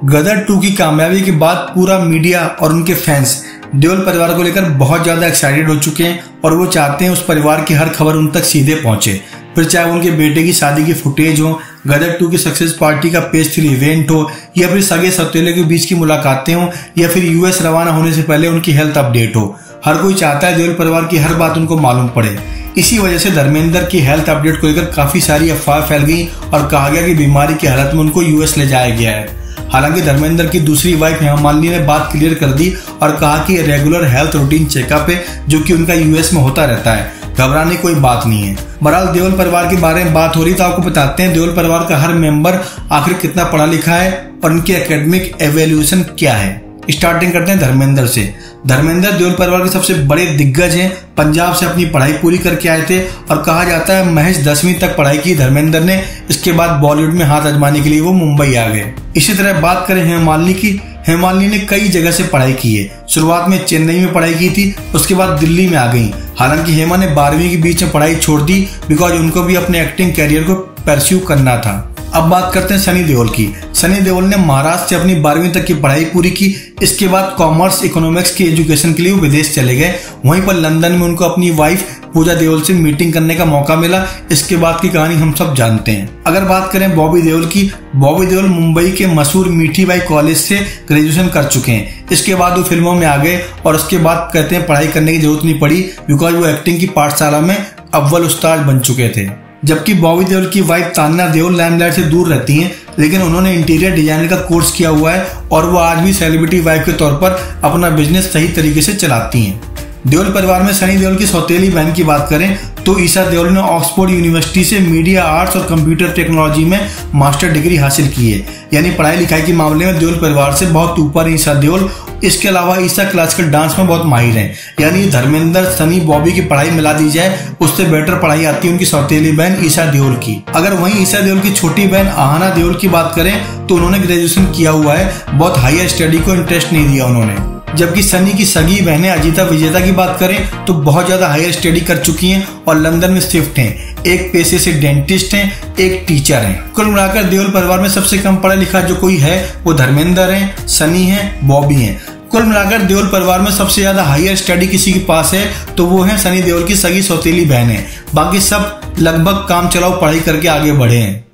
गदर 2 की कामयाबी के बाद पूरा मीडिया और उनके फैंस देओल परिवार को लेकर बहुत ज्यादा एक्साइटेड हो चुके हैं और वो चाहते हैं उस परिवार की हर खबर उन तक सीधे पहुंचे। फिर चाहे उनके बेटे की शादी की फुटेज हो, गदर 2 की सक्सेस पार्टी का पेज 3 इवेंट हो, या फिर सगे सौतेले के बीच की मुलाकातें हो, या फिर यूएस रवाना होने से पहले उनकी हेल्थ अपडेट हो। हर कोई चाहता है देओल परिवार की हर बात उनको मालूम पड़े। इसी वजह से धर्मेंद्र की हेल्थ अपडेट को लेकर काफी सारी अफवाह फैल गई और कहा गया कि बीमारी की हालत में उनको यूएस ले जाया गया है। हालांकि धर्मेंद्र की दूसरी वाइफ हेमा मालिनी ने बात क्लियर कर दी और कहा कि रेगुलर हेल्थ रूटीन चेकअप है जो कि उनका यूएस में होता रहता है, घबराने कोई बात नहीं है। बहरहाल देओल परिवार के बारे में बात हो रही तो आपको बताते हैं देओल परिवार का हर मेंबर आखिर कितना पढ़ा लिखा है और उनकी एकेडमिक एवेल्यूएशन क्या है। स्टार्टिंग करते हैं धर्मेंद्र से। धर्मेंद्र देओल परिवार के सबसे बड़े दिग्गज हैं। पंजाब से अपनी पढ़ाई पूरी करके आए थे और कहा जाता है महज 10वीं तक पढ़ाई की धर्मेंद्र ने। इसके बाद बॉलीवुड में हाथ आजमाने के लिए वो मुंबई आ गए। इसी तरह बात करें हेमा मालिनी की। हेमा मालिनी ने कई जगह से पढ़ाई की है। शुरुआत में चेन्नई में पढ़ाई की थी, उसके बाद दिल्ली में आ गई। हालांकि हेमा ने 12वीं के बीच में पढ़ाई छोड़ दी बिकॉज उनको भी अपने एक्टिंग कैरियर को परस्यू करना था। अब बात करते हैं सनी देओल की। सनी देओल ने महाराष्ट्र से अपनी 12वीं तक की पढ़ाई पूरी की। इसके बाद कॉमर्स इकोनॉमिक्स की एजुकेशन के लिए वो विदेश चले गए। वहीं पर लंदन में उनको अपनी वाइफ पूजा देओल से मीटिंग करने का मौका मिला। इसके बाद की कहानी हम सब जानते हैं। अगर बात करें बॉबी देओल की, बॉबी देओल मुंबई के मशहूर मीठीबाई कॉलेज से ग्रेजुएशन कर चुके हैं। इसके बाद वो फिल्मों में आ गए और उसके बाद कहते हैं पढ़ाई करने की जरूरत नहीं पड़ी बिकॉज वो एक्टिंग की पाठशाला में अव्वल उस्ताद बन चुके थे। जबकि बॉबी देओल की वाइफ तान्या देओल लाइमलाइट से दूर रहती हैं, लेकिन उन्होंने इंटीरियर डिजाइनर का कोर्स किया हुआ है और वो आज भी सेलिब्रिटी वाइफ के तौर पर अपना बिजनेस सही तरीके से चलाती हैं। देओल परिवार में सनी देओल की सौतेली बहन की बात करें तो ईशा देओल ने ऑक्सफोर्ड यूनिवर्सिटी से मीडिया आर्ट्स और कंप्यूटर टेक्नोलॉजी में मास्टर डिग्री हासिल की है। यानी पढ़ाई लिखाई के मामले में देओल परिवार से बहुत ऊपर है ईशा देओल। इसके अलावा ईशा क्लासिकल डांस में बहुत माहिर हैं। यानी धर्मेंद्र, सनी, बॉबी की पढ़ाई मिला दी जाए उससे बेटर पढ़ाई आती है उनकी सौतेली बहन ईशा देओल की। अगर वहीं ईशा देओल की छोटी बहन आहना देओल की बात करें तो उन्होंने ग्रेजुएशन किया हुआ है, बहुत हायर स्टडी को इंटरेस्ट नहीं दिया उन्होंने। जबकि सनी की सगी बहनें अजीता विजेता की बात करें तो बहुत ज्यादा हायर स्टडी कर चुकी हैं और लंदन में शिफ्ट हैं। एक पेशे से डेंटिस्ट हैं, एक टीचर हैं। कुल मिलाकर देओल परिवार में सबसे कम पढ़ा लिखा जो कोई है वो धर्मेंद्र हैं, सनी हैं, बॉबी हैं। कुल मिलाकर देओल परिवार में सबसे ज्यादा हायर स्टडी किसी के पास है तो वो है सनी देओल की सगी सौतेली बहनें। बाकी सब लगभग काम चलाओ पढ़ाई करके आगे बढ़े हैं।